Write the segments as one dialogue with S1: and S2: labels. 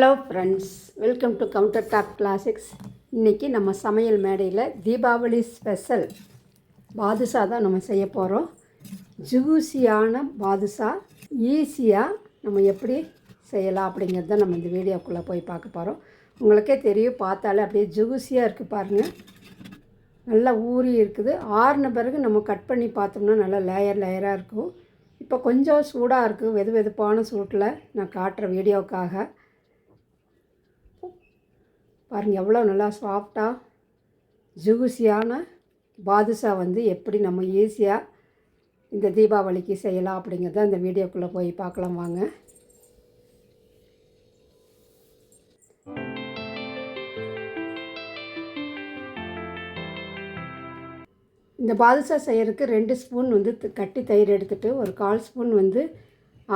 S1: Hello friends, welcome to counter top classics. இன்றைக்கி நம்ம சமையல் மேடையில் தீபாவளி ஸ்பெஷல் பாதுஷா தான் நம்ம செய்ய போகிறோம். ஜூஸியான பாதுஷா ஈஸியாக நம்ம எப்படி செய்யலாம் அப்படிங்கிறது தான் நம்ம இந்த வீடியோக்குள்ளே போய் பார்க்க போகிறோம். உங்களுக்கே தெரியும், பார்த்தாலே அப்படியே ஜூஸியாக இருக்குது பாருங்கள். நல்லா ஊறி இருக்குது. ஆறின பிறகு நம்ம கட் பண்ணி பார்த்தோம்னா நல்லா லேயராக இருக்கும். இப்போ கொஞ்சம் சூடாக இருக்குது, வெதுவெதுப்பான சூட்டில் நான் காட்டுற வீடியோவுக்காக. பாருங்கள் எவ்வளோ நல்லா சாஃப்டாக ஜூஸியான பாதுஷா எப்படி நம்ம ஈஸியாக இந்த தீபாவளிக்கு செய்யலாம் அப்படிங்கிறத இந்த வீடியோக்குள்ளே போய் பார்க்கலாம் வாங்க. இந்த பாதுஷா செய்கிறதுக்கு 2 ஸ்பூன் கட்டி தயிர் எடுத்துகிட்டு, ஒரு 1/4 ஸ்பூன்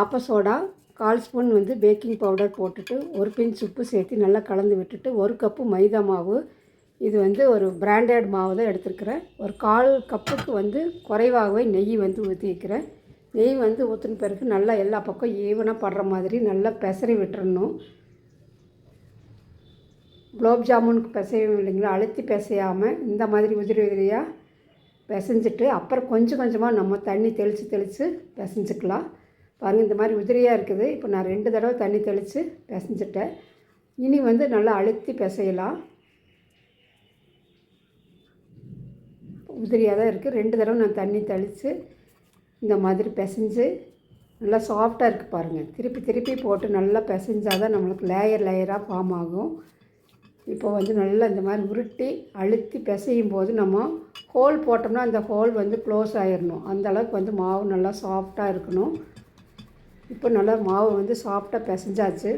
S1: ஆப்ப சோடா, 1/4 ஸ்பூன் பேக்கிங் பவுடர் போட்டுட்டு, ஒரு பிஞ்ச் உப்பு சேர்த்து நல்லா கலந்து விட்டுட்டு, 1 கப்பு மைதா மாவு, இது ஒரு பிராண்டட் மாவு தான் எடுத்துருக்கிறேன். ஒரு 1/4 கப்புக்கு குறைவாகவே நெய் ஊற்றிக்கிறேன். நெய் ஊற்றின பிறகு நல்லா எல்லா பக்கம் ஈவனாக படுற மாதிரி நல்லா பெசரி விட்டுறணும். குலோப் ஜாமுனுக்கு பிசையும் இல்லைங்களா, அழுத்தி பிசையாமல் இந்த மாதிரி உதிரியாக பிசைஞ்சிட்டு, அப்புறம் கொஞ்சம் கொஞ்சமாக நம்ம தண்ணி தெளித்து பிசைஞ்சிக்கலாம். பாருங்கள், இந்த மாதிரி உதிரியாக இருக்குது. இப்போ நான் 2 தடவை தண்ணி தெளித்து பிசைஞ்சிட்டேன். இனி நல்லா அழுத்தி பிசையலாம். உதிரியாக தான் இருக்குது. 2 தடவை நான் தண்ணி தெளித்து இந்த மாதிரி பிசைஞ்சு நல்லா சாஃப்டாக இருக்குது பாருங்கள். திருப்பி போட்டு நல்லா பிசைஞ்சால் தான் நம்மளுக்கு லேயராக ஃபார்ம் ஆகும். இப்போ நல்லா இந்த மாதிரி உருட்டி அழுத்தி பிசையும் போது நம்ம ஹோல் போட்டோம்னா அந்த ஹோல் க்ளோஸ் ஆகிடணும். அந்தளவுக்கு மாவு நல்லா சாஃப்டாக இருக்கணும். இப்போ நல்லா மாவு சாஃப்டாக பிசைஞ்சாச்சு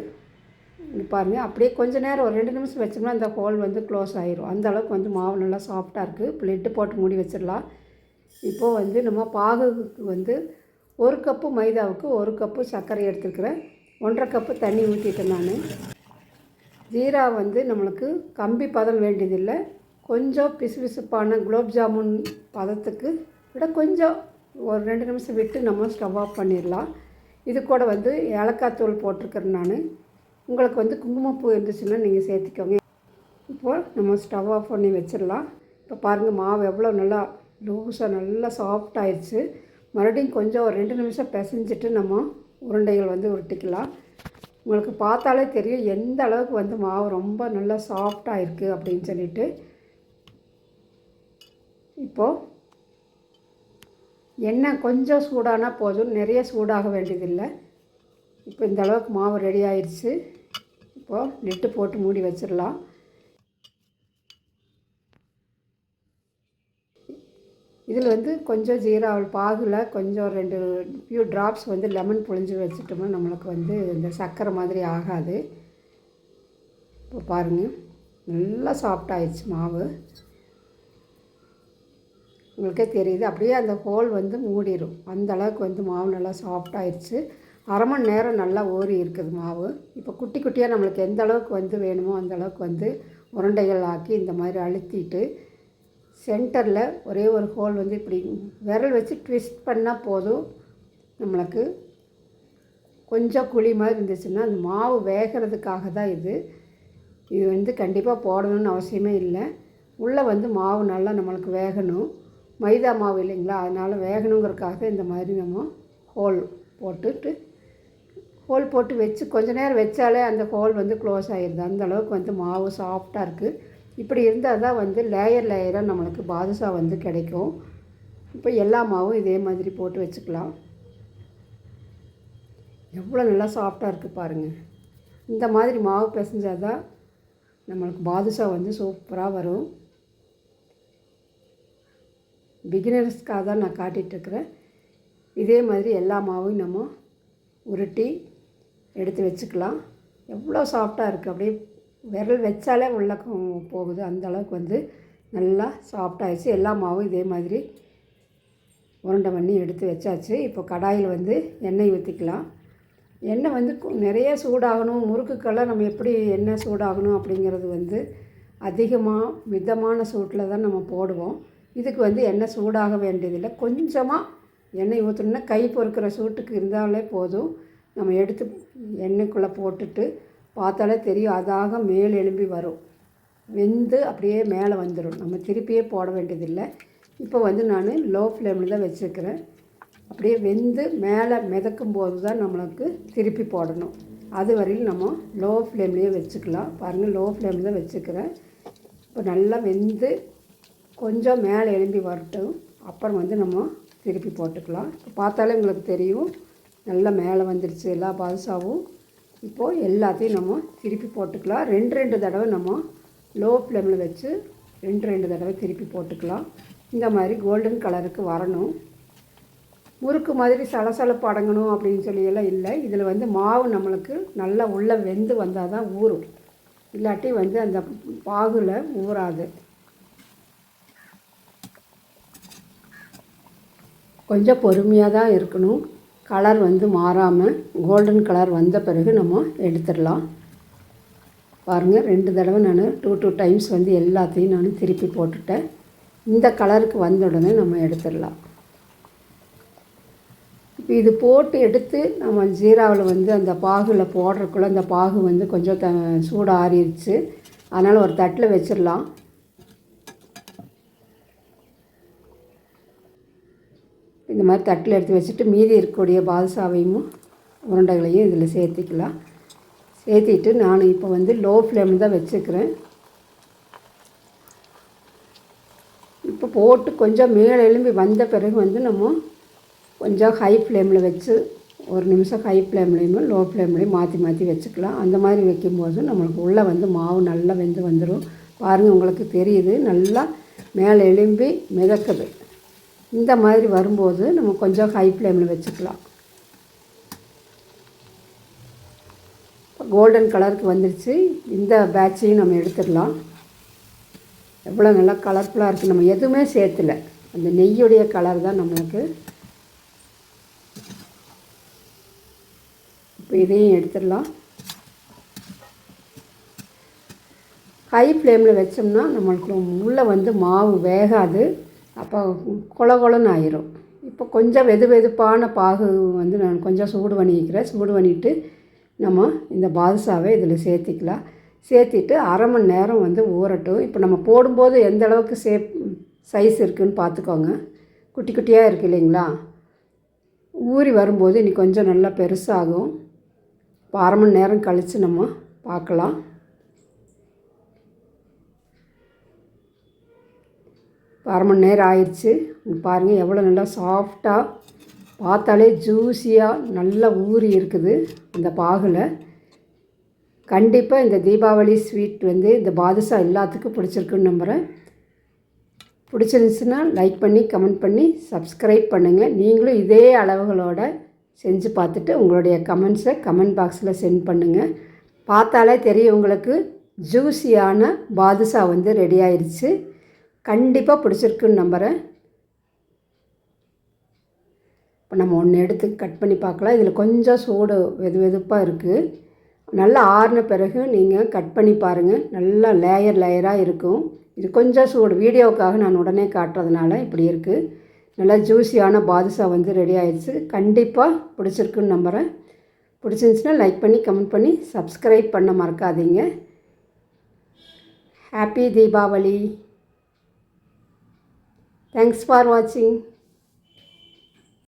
S1: பாருங்கள். அப்படியே கொஞ்சம் நேரம் ஒரு 2 நிமிஷம் வச்சோம்னா அந்த ஹோல் க்ளோஸ் ஆகிரும். அந்தளவுக்கு மாவு நல்லா சாஃப்டாக இருக்குது. இப்போ லிட்டு போட்டு மூடி வச்சிடலாம். இப்போது நம்ம பாகுக்கு 1 கப்பு மைதாவுக்கு 1 கப்பு சர்க்கரை எடுத்துருக்கிறேன். 1.5 கப்பு தண்ணி ஊற்றிட்டேன் நான். ஜீரா நம்மளுக்கு கம்பி பதம் வேண்டியதில்லை. கொஞ்சம் பிசுபிசுப்பான குலோப் ஜாமுன் பதத்துக்கு விட கொஞ்சம் ஒரு 2 நிமிஷம் விட்டு நம்ம ஸ்டவ் ஆஃப் பண்ணிடலாம். இது கூட ஏலக்காய் தூள் போட்டிருக்கிறேன் நான். உங்களுக்கு குங்குமப்பூ இருந்துச்சுன்னா நீங்கள் சேர்த்துக்கோங்க. இப்போது நம்ம ஸ்டவ் ஆஃப் பண்ணி வச்சிடலாம். இப்போ பாருங்கள், மாவு எவ்வளோ நல்லா லூஸாக நல்லா சாஃப்ட் ஆயிடுச்சு. மறுபடியும் கொஞ்சம் ஒரு 2 நிமிஷம் பிசைஞ்சிட்டு நம்ம உருண்டைகள் உருட்டிக்கலாம். உங்களுக்கு பார்த்தாலே தெரியும் எந்த அளவுக்கு மாவு ரொம்ப நல்லா சாஃப்டாக இருக்குது அப்படின்னு சொல்லிட்டு. இப்போது எண்ணெய் கொஞ்சம் சூடானா போதும், நிறைய சூடாக வேண்டியதில்லை. இப்போ இந்த அளவுக்கு மாவு ரெடி ஆயிடுச்சு. இப்போது லிட்டு போட்டு மூடி வச்சிடலாம். இதில் கொஞ்சம் ஜீரா பாகில் கொஞ்சம் 2 ஃபியூ ட்ராப்ஸ் லெமன் புழிஞ்சு வச்சுட்டோம்னா நம்மளுக்கு இந்த சர்க்கரை மாதிரி ஆகாது. இப்போ பாருங்கள், நல்லா சாஃப்டாகிடுச்சு மாவு. உங்களுக்கே தெரியுது, அப்படியே அந்த ஹோல் மூடிடும். அந்த அளவுக்கு மாவு நல்லா சாஃப்டாகிடுச்சு. அரை மணி நேரம் நல்லா ஊறி இருக்குது மாவு. இப்போ குட்டி குட்டியாக நம்மளுக்கு எந்த அளவுக்கு வேணுமோ அந்த அளவுக்கு உருண்டைகள் ஆக்கி இந்த மாதிரி அழுத்திட்டு, சென்டரில் ஒரே ஒரு ஹோல் இப்படி விரல் வச்சு ட்விஸ்ட் பண்ணால் போதும். நம்மளுக்கு கொஞ்சம் குழி மாதிரி இருந்துச்சுன்னா அந்த மாவு வேகிறதுக்காக தான் இது கண்டிப்பாக போடணும்னு அவசியமே இல்லை. உள்ளே மாவு நல்லா நம்மளுக்கு வேகணும். மைதா மாவு இல்லைங்களா, அதனால் வேகணுங்கிறதுக்காக இந்த மாதிரி நம்ம ஹோல் போட்டு வச்சு கொஞ்ச நேரம் வச்சாலே அந்த ஹோல் க்ளோஸ் ஆகிடுது. அந்தளவுக்கு மாவு சாஃப்டாக இருக்குது. இப்படி இருந்தால் தான் லேயராக நம்மளுக்கு பாதுஷா கிடைக்கும். இப்போ எல்லா மாவும் இதே மாதிரி போட்டு வச்சுக்கலாம். எவ்வளோ நல்லா சாஃப்டாக இருக்குது பாருங்கள். இந்த மாதிரி மாவு பிசைஞ்சால் தான் நம்மளுக்கு பாதுஷா சூப்பராக வரும். பிகினர்ஸ்க்காக தான் நான் காட்டிகிட்ருக்கிறேன். இதே மாதிரி எல்லா மாவையும் நம்ம உருட்டி எடுத்து வச்சுக்கலாம். எவ்வளோ சாஃப்டாக இருக்குது, அப்படியே விரல் வச்சாலே உள்ள போகுது. அந்தளவுக்கு நல்லா சாஃப்டாகிடுச்சு. எல்லா மாவும் இதே மாதிரி உருண்டை பண்ணி எடுத்து வச்சாச்சு. இப்போ கடாயில் எண்ணெய் ஊற்றிக்கலாம். எண்ணெய் நிறைய சூடாகணும். முறுக்குக்கெல்லாம் நம்ம எப்படி எண்ணெய் சூடாகணும் அப்படிங்கிறது அதிகமாக மிதமான சூட்டில் தான் நம்ம போடுவோம். இதுக்கு எண்ணெய் சூடாக வேண்டியதில்லை. கொஞ்சமாக எண்ணெய் ஊற்றணுன்னா கை பொறுக்கிற சூட்டுக்கு இருந்தாலே போதும். நம்ம எடுத்து எண்ணெய்க்குள்ளே போட்டுட்டு பார்த்தாலே தெரியும், அதாக மேல் எழும்பி வரும். வெந்து அப்படியே மேலே வந்துடும். நம்ம திருப்பியே போட வேண்டியதில்லை. இப்போ வந்து நான் லோ ஃப்ளேமில் தான் வச்சுருக்கிறேன். அப்படியே வெந்து மேலே மிதக்கும் போது தான் நம்மளுக்கு திருப்பி போடணும். அது வரையில் நம்ம லோ ஃப்ளேம்லேயே வச்சுக்கலாம். பாருங்கள், லோ ஃப்ளேமில் தான் வச்சுக்கிறேன். இப்போ நல்லா வெந்து கொஞ்சம் மேலே எழும்பி வரட்டும். அப்புறம் வந்து நம்ம திருப்பி போட்டுக்கலாம். இப்போ பார்த்தாலே உங்களுக்கு தெரியும், நல்லா மேலே வந்துடுச்சு எல்லா பாதுஷாவும். இப்போது எல்லாத்தையும் நம்ம திருப்பி போட்டுக்கலாம். ரெண்டு தடவை நம்ம லோ ஃப்ளேமில் வச்சு ரெண்டு தடவை திருப்பி போட்டுக்கலாம். இந்த மாதிரி கோல்டன் கலருக்கு வரணும். முறுக்கு மாதிரி சலசலப்பு அடங்கணும் அப்படின்னு சொல்லியெல்லாம் இல்லை. இதில் வந்து மாவு நம்மளுக்கு நல்லா உள்ளே வெந்து வந்தால் தான் ஊறும். இல்லாட்டி வந்து அந்த பாகுல ஊறாது. கொஞ்சம் பொறுமையாக தான் இருக்கணும். கலர் வந்து மாறாமல் கோல்டன் கலர் வந்த பிறகு நம்ம எடுத்துடலாம். பாருங்கள், 2 தடவை நான் 2 டைம்ஸ் வந்து எல்லாத்தையும் நான் திருப்பி போட்டுட்டேன். இந்த கலருக்கு வந்த உடனே நம்ம எடுத்துடலாம். இப்போ இது போட்டு எடுத்து நம்ம ஜீராவில் வந்து அந்த பாகில் போடுறதுக்குள்ளே அந்த பாகு வந்து கொஞ்சம் சூடு ஆறிடுச்சு. அதனால் ஒரு தட்டில் வச்சிடலாம். இந்த மாதிரி தட்டில் எடுத்து வச்சுட்டு மீதி இருக்கக்கூடிய பாதுஷாவையும் உருண்டைகளையும் இதில் சேர்த்திக்கலாம். சேர்த்திட்டு நான் இப்போ வந்து லோ ஃப்ளேமில் தான் வச்சுக்கிறேன். இப்போ போட்டு கொஞ்சம் மேலே எழும்பி வந்த பிறகு வந்து நம்ம கொஞ்சம் ஹை ஃப்ளேமில் வச்சு 1 நிமிஷம் ஹை ஃப்ளேம்லேயும் லோ ஃப்ளேம்லேயும் மாற்றி வச்சுக்கலாம். அந்த மாதிரி வைக்கும்போது நம்மளுக்கு உள்ளே வந்து மாவு நல்லா வெந்து வந்துடும். பாருங்கள், உங்களுக்கு தெரியுது, நல்லா மேலே எழும்பி மிதக்குது. இந்த மாதிரி வரும்போது நம்ம கொஞ்சம் ஹை ஃப்ளேமில் வச்சுக்கலாம். கோல்டன் கலருக்கு வந்துடுச்சு. இந்த பேட்சையும் நம்ம எடுத்துடலாம். எவ்வளோ நல்லா கலர்ஃபுல்லாக இருக்குது. நம்ம எதுவுமே சேர்த்துல, அந்த நெய்யுடைய கலர் தான் நம்மளுக்கு. இப்போ இதையும் எடுத்துடலாம். ஹை ஃப்ளேமில் வச்சோம்னா நம்மளுக்கு உள்ளே வந்து மாவு வேகாது. அப்போ கொலன்னு ஆயிரும். இப்போ கொஞ்சம் வெதுப்பான பாகு வந்து நான் கொஞ்சம் சூடு பண்ணிக்கிறேன். சூடு பண்ணிவிட்டு நம்ம இந்த பாதுஷாவை இதில் சேர்த்திக்கலாம். சேர்த்திட்டு 1/2 மணி நேரம் வந்து ஊறட்டும். இப்போ நம்ம போடும்போது எந்த அளவுக்கு சைஸ் இருக்குதுன்னு பார்த்துக்கோங்க. குட்டி குட்டியாக இருக்குது இல்லைங்களா? ஊறி வரும்போது இனி கொஞ்சம் நல்லா பெருசாகும். இப்போ 1/2 மணி நேரம் கழித்து நம்ம பார்க்கலாம். இப்போ 1/2 மணி நேரம் ஆயிடுச்சு. பாருங்கள், எவ்வளோ நல்லா சாஃப்டாக, பார்த்தாலே ஜூஸியாக நல்லா ஊறி இருக்குது அந்த பாகில். கண்டிப்பாக இந்த தீபாவளி ஸ்வீட் வந்து இந்த பாதுஷா எல்லாத்துக்கும் பிடிச்சிருக்குன்னு நம்புகிறேன். பிடிச்சிருந்துச்சுன்னா லைக் பண்ணி கமெண்ட் பண்ணி சப்ஸ்கிரைப் பண்ணுங்கள். நீங்களும் இதே அளவுகளோடு செஞ்சு பார்த்துட்டு உங்களுடைய கமெண்ட்ஸை கமெண்ட் பாக்ஸில் சென்ட் பண்ணுங்கள். பார்த்தாலே தெரியும் உங்களுக்கு, ஜூஸியான பாதுஷா வந்து ரெடி ஆயிடுச்சு. கண்டிப்பாக பிடிச்சிருக்குன்னு நம்புகிறேன். இப்போ நம்ம ஒன்று எடுத்து கட் பண்ணி பார்க்கலாம். இதில் கொஞ்சம் சூடு வெதுப்பாக இருக்குது. நல்லா ஆறின பிறகு நீங்கள் கட் பண்ணி பாருங்கள். நல்லா லேயராக இருக்கும். இது கொஞ்சம் சூடு, வீடியோவுக்காக நான் உடனே காட்டுறதுனால இப்படி இருக்குது. நல்லா ஜூஸியான பாதுஷா வந்து ரெடி ஆயிடுச்சு. கண்டிப்பாக பிடிச்சிருக்குன்னு நம்புகிறேன். பிடிச்சிருந்துச்சுன்னா லைக் பண்ணி கமெண்ட் பண்ணி சப்ஸ்கிரைப் பண்ண மறக்காதீங்க. ஹாப்பி தீபாவளி. தேங்க்ஸ் ஃபார் வாட்சிங்.